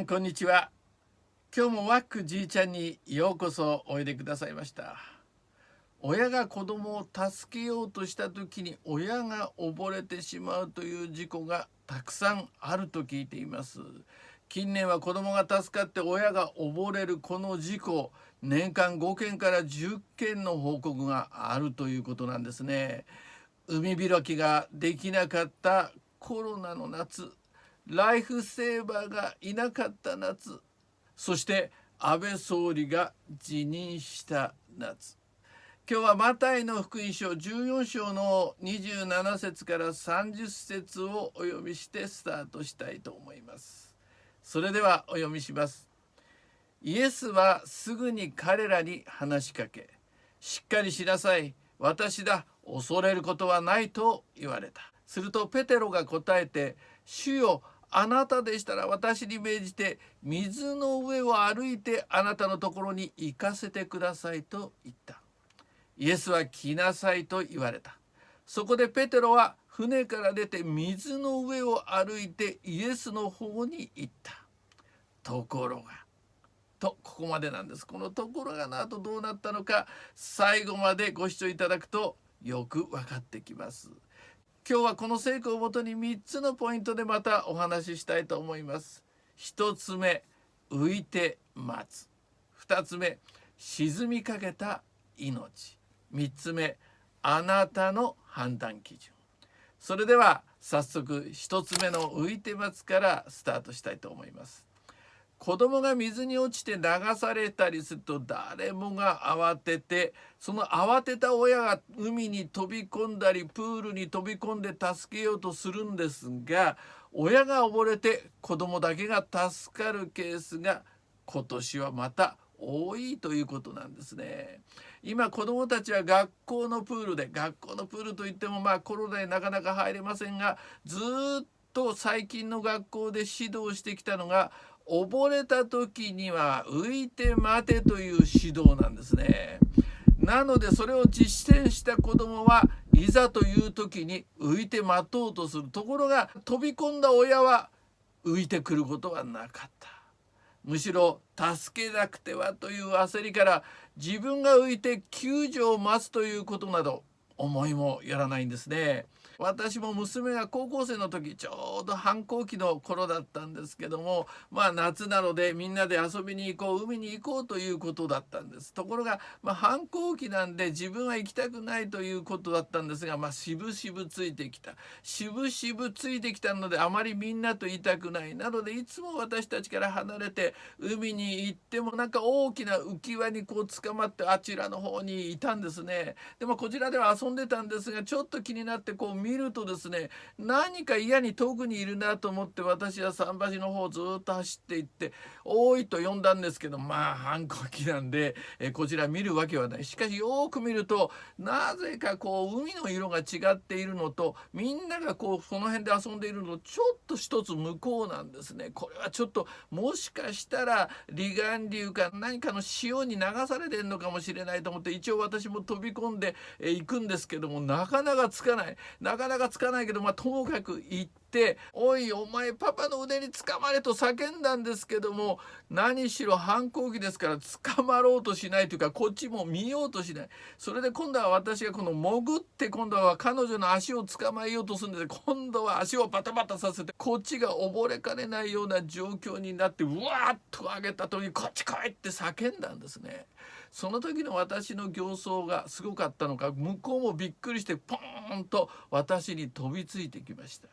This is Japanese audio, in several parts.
んこんにちは。今日もワックじいちゃんにようこそおいでくださいました。親が子供を助けようとした時に親が溺れてしまうという事故がたくさんあると聞いています。近年は子供が助かって親が溺れるこの事故、年間5件から10件の報告があるということなんですね。海開きができなかったコロナの夏、ライフセーバーがいなかった夏、そして安倍総理が辞任した夏。今日はマタイの福音書14章の27節から30節をお読みしてスタートしたいと思います。それではお読みします。イエスはすぐに彼らに話しかけ、しっかりしなさい、私だ、恐れることはないと言われた。するとペテロが答えて、主よ、あなたでしたら私に命じて水の上を歩いてあなたのところに行かせてくださいと言った。イエスは来なさいと言われた。そこでペテロは船から出て水の上を歩いてイエスの方に行った。ところがここまでなんです。このところがの後どうなったのか、最後までご視聴いただくとよく分かってきます。今日はこの聖句をもとに3つのポイントでまたお話ししたいと思います。1つ目、浮いて待つ。2つ目、沈みかけた命。3つ目、あなたの判断基準。それでは早速1つ目の浮いて待つからスタートしたいと思います。子供が水に落ちて流されたりすると誰もが慌てて、その慌てた親が海に飛び込んだりプールに飛び込んで助けようとするんですが、親が溺れて子供だけが助かるケースが今年はまた多いということなんですね。今子どもたちは学校のプールといってもコロナでなかなか入れませんが、ずっと最近の学校で指導してきたのが、溺れた時には浮いて待てという指導なんですね。なのでそれを実践した子どもはいざという時に浮いて待とうとする。ところが飛び込んだ親は浮いてくることはなかった。むしろ助けなくてはという焦りから自分が浮いて救助を待つということなど思いもやらないんですね。私も娘が高校生の時、ちょうど反抗期の頃だったんですけども、夏なのでみんなで遊びに行こう、海に行こうということだったんです。ところが、反抗期なんで自分は行きたくないということだったんですが、しぶしぶついてきたので、あまりみんなといたくない。なのでいつも私たちから離れて海に行っても大きな浮き輪に捕まってあちらの方にいたんですね。でもこちらでは遊んでたんですが、ちょっと気になって見るとですね、何か嫌に遠くにいるなと思って私は桟橋の方をずっと走っていって「おい」と呼んだんですけど、反抗期なんでこちら見るわけはない。しかしよく見るとなぜか海の色が違っているのと、みんながその辺で遊んでいるのとちょっと一つ向こうなんですね。これはちょっともしかしたら離岸流か何かの潮に流されてるのかもしれないと思って、一応私も飛び込んで行くんですけども、なかなかつかないけど、ともかく行って「おいお前パパの腕につかまれ」と叫んだんですけども、何しろ反抗期ですから捕まろうとしないというか、こっちも見ようとしない。それで今度は私が潜って今度は彼女の足を捕まえようとするんです。今度は足をバタバタさせてこっちが溺れかねないような状況になって、うわーっと上げた時に「こっち来い」って叫んだんですね。その時の私の形相がすごかったのか、向こうもびっくりしてポーンと私に飛びついてきました。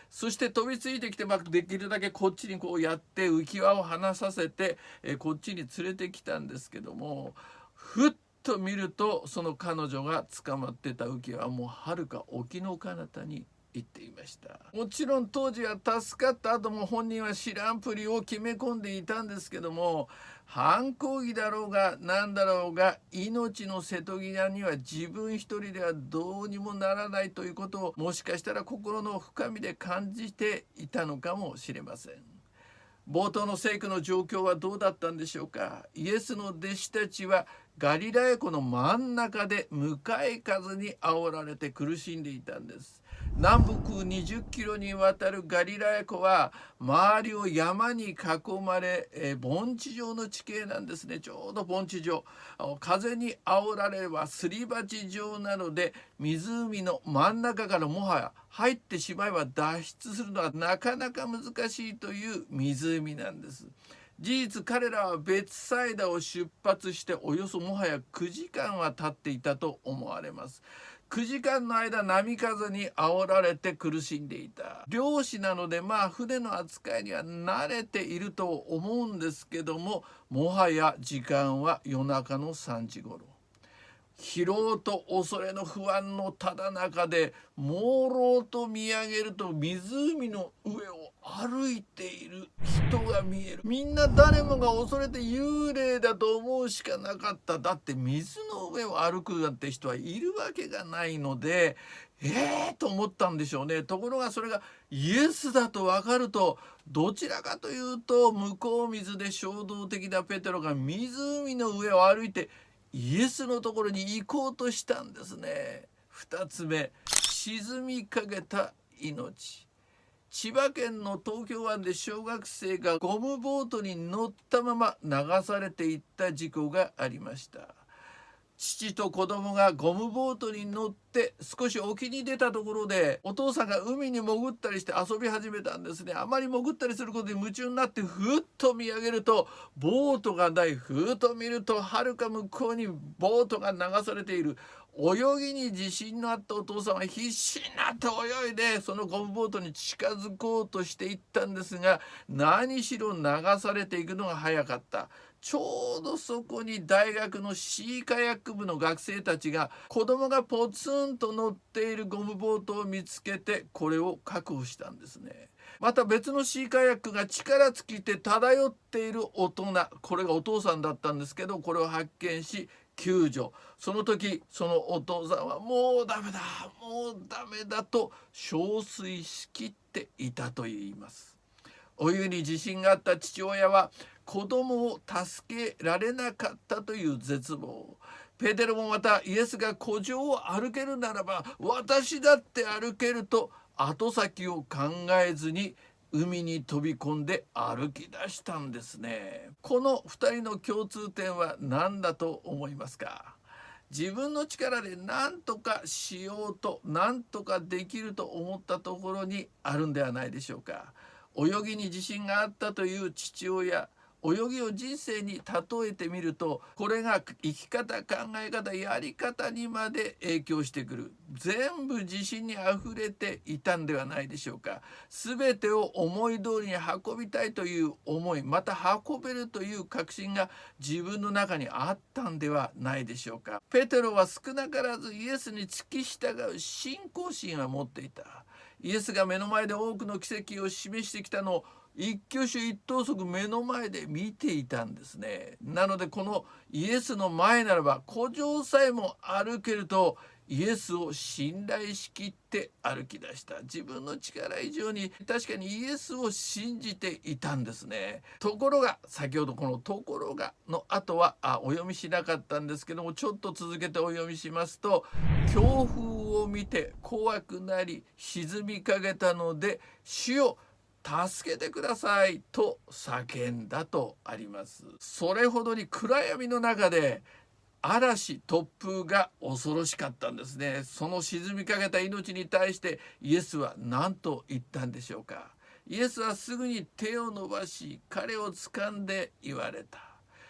そして飛びついてきて、できるだけこっちにやって浮き輪を離させてこっちに連れてきたんですけども、ふっと見るとその彼女が捕まってた浮き輪はもうはるか沖の彼方に行っていました。もちろん当時は助かった後も本人は知らんぷりを決め込んでいたんですけども、反抗期だろうが何だろうが命の瀬戸際には自分一人ではどうにもならないということを、もしかしたら心の深みで感じていたのかもしれません。冒頭の聖句の状況はどうだったんでしょうか。イエスの弟子たちはガリラヤ湖の真ん中で向かい風に煽られて苦しんでいたんです。南北20キロにわたるガリラヤ湖は周りを山に囲まれ、盆地状の地形なんですね。ちょうど盆地状、風に煽られればすり鉢状なので、湖の真ん中からもはや入ってしまえば脱出するのはなかなか難しいという湖なんです。事実彼らは別サイダを出発しておよそもはや9時間は経っていたと思われます。9時間の間波風に煽られて苦しんでいた。漁師なので船の扱いには慣れていると思うんですけども、もはや時間は夜中の3時頃。疲労と恐れの不安のただ中で朦朧と見上げると、湖の上を歩いている人が見える。みんな誰もが恐れて幽霊だと思うしかなかった。だって水の上を歩くなんて人はいるわけがないので、と思ったんでしょうね。ところがそれがイエスだと分かると、どちらかというと向こう水で衝動的なペテロが湖の上を歩いてイエスのところに行こうとしたんですね。2つ目、沈みかけた命。千葉県の東京湾で小学生がゴムボートに乗ったまま流されていった事故がありました。父と子供がゴムボートに乗って少し沖に出たところで、お父さんが海に潜ったりして遊び始めたんですね。あまり潜ったりすることに夢中になって、ふっと見上げるとボートがない。ふっと見るとはるか向こうにボートが流されている。泳ぎに自信のあったお父さんは必死になって泳いでそのゴムボートに近づこうとしていったんですが、何しろ流されていくのが早かった。ちょうどそこに大学のシーカヤック部の学生たちが子供がポツンと乗っているゴムボートを見つけて、これを確保したんですね。また別のシーカヤックが力尽きて漂っている大人、これがお父さんだったんですけど、これを発見し救助。その時そのお父さんはもうダメだもうダメだと憔悴しきっていたといいます。お湯に自信があった父親は子供を助けられなかったという絶望。ペテロもまたイエスが湖上を歩けるならば私だって歩けると後先を考えずに海に飛び込んで歩き出したんですね。この2人の共通点は何だと思いますか？自分の力で何とかしようと何とかできると思ったところにあるんではないでしょうか。泳ぎに自信があったという父親、泳ぎを人生に例えてみると、これが生き方、考え方、やり方にまで影響してくる。全部自信にあふれていたんではないでしょうか。全てを思い通りに運びたいという思い、また運べるという確信が自分の中にあったんではないでしょうか。ペテロは少なからずイエスに付き従う信仰心は持っていた。イエスが目の前で多くの奇跡を示してきたのを一挙手一投足目の前で見ていたんですね。なのでこのイエスの前ならば湖上さえも歩けるとイエスを信頼しきって歩き出した。自分の力以上に確かにイエスを信じていたんですね。ところが、先ほどこのところがの後はお読みしなかったんですけども、ちょっと続けてお読みしますと、強風を見て怖くなり沈みかけたので主よ助けてくださいと叫んだとあります。それほどに暗闇の中で嵐突風が恐ろしかったんですね。その沈みかけた命に対してイエスは何と言ったんでしょうか。イエスはすぐに手を伸ばし彼を掴んで言われた。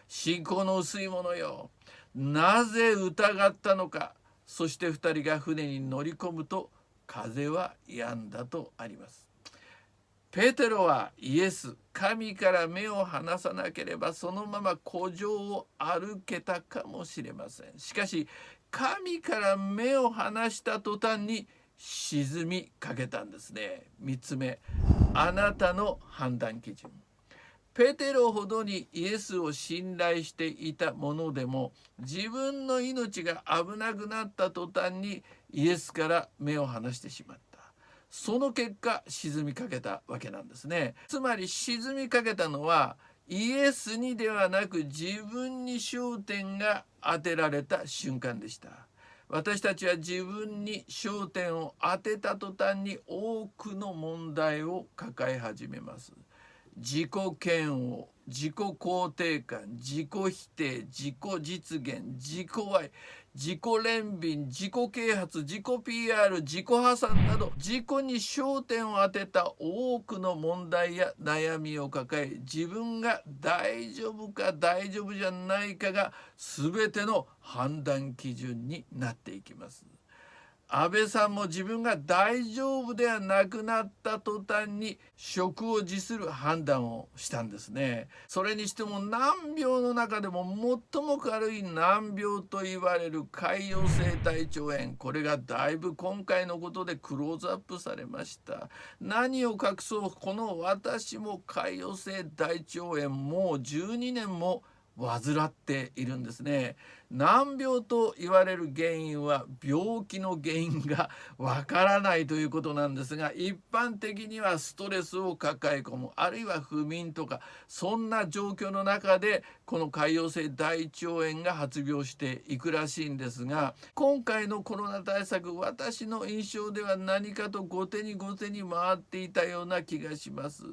信仰の薄い者よ、なぜ疑ったのか。そして二人が船に乗り込むと風は止んだとあります。ペテロはイエス、神から目を離さなければそのまま湖上を歩けたかもしれません。しかし神から目を離した途端に沈みかけたんですね。3つ目、あなたの判断基準。ペテロほどにイエスを信頼していたものでも、自分の命が危なくなった途端にイエスから目を離してしまった。その結果沈みかけたわけなんですね。つまり沈みかけたのはイエスにではなく自分に焦点が当てられた瞬間でした。私たちは自分に焦点を当てた途端に多くの問題を抱え始めます。自己嫌悪、自己肯定感、自己否定、自己実現、自己愛、自己憐憫、自己啓発、自己 PR、自己破産など、自己に焦点を当てた多くの問題や悩みを抱え、自分が大丈夫か大丈夫じゃないかが全ての判断基準になっていきます。安倍さんも自分が大丈夫ではなくなった途端に職を辞する判断をしたんですね。それにしても難病の中でも最も軽い難病と言われる潰瘍性大腸炎、これがだいぶ今回のことでクローズアップされました。何を隠そう、この私も潰瘍性大腸炎もう12年も患っているんですね。難病と言われる原因は病気の原因がわからないということなんですが、一般的にはストレスを抱え込む、あるいは不眠とか、そんな状況の中でこの潰瘍性大腸炎が発病していくらしいんですが、今回のコロナ対策、私の印象では何かと後手に後手に回っていたような気がします。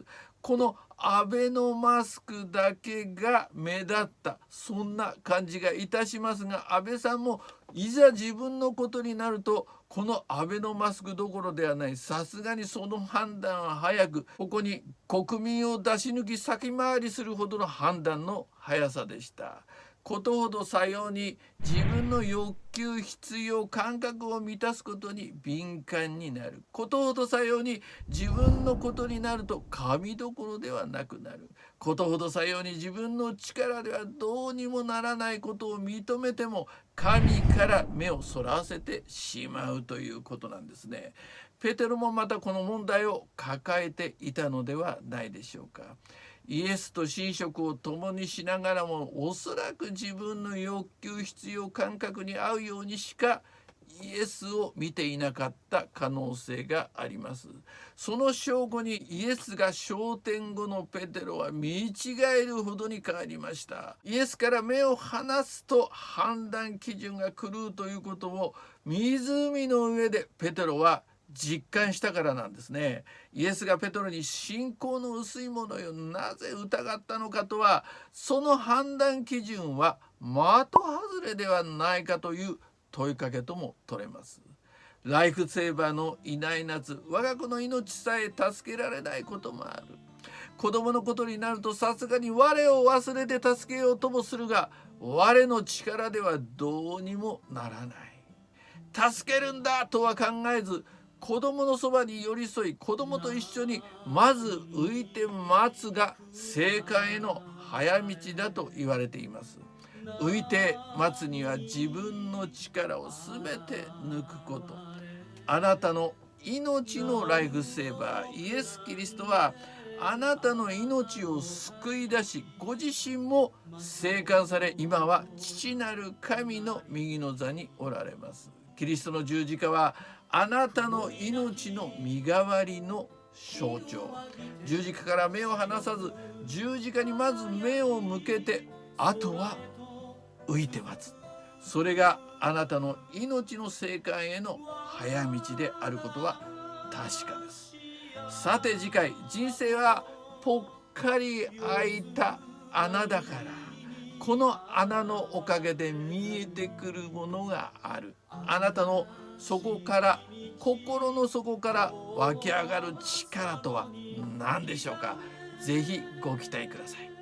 このアベノマスクだけが目立った、そんな感じがいたしますが、安倍さんもいざ自分のことになると、このアベノマスクどころではない、さすがにその判断は早く、ここに国民を出し抜き先回りするほどの判断の速さでした。ことほどさように自分の欲求、必要、感覚を満たすことに敏感になる。ことほどさように自分のことになると神どころではなくなる。ことほどさように自分の力ではどうにもならないことを認めても神から目をそらせてしまうということなんですね。ペテロもまたこの問題を抱えていたのではないでしょうか。イエスと寝食を共にしながらも、おそらく自分の欲求、必要、感覚に合うようにしかイエスを見ていなかった可能性があります。その証拠にイエスが昇天後のペテロは見違えるほどに変わりました。イエスから目を離すと判断基準が狂うということを湖の上でペテロは実感したからなんですね。イエスがペテロに信仰の薄いものよ、なぜ疑ったのかとは、その判断基準は的外れではないかという問いかけとも取れます。ライフセーバーのいない夏、我が子の命さえ助けられないこともある。子供のことになるとさすがに我を忘れて助けようともするが、我の力ではどうにもならない。助けるんだとは考えず、子供のそばに寄り添い、子供と一緒にまず浮いて待つが正解への早道だと言われています。浮いて待つには自分の力をすべて抜くこと。あなたの命のライフセーバーイエス・キリストはあなたの命を救い出し、ご自身も生還され、今は父なる神の右の座におられます。キリストの十字架はあなたの命の身代わりの象徴。十字架から目を離さず、十字架にまず目を向けて、あとは浮いて待つ。それがあなたの命の生還への早道であることは確かです。さて次回、人生はぽっかり開いた穴だから、この穴のおかげで見えてくるものがある。あなたの底から、心の底から湧き上がる力とは何でしょうか。ぜひご期待ください。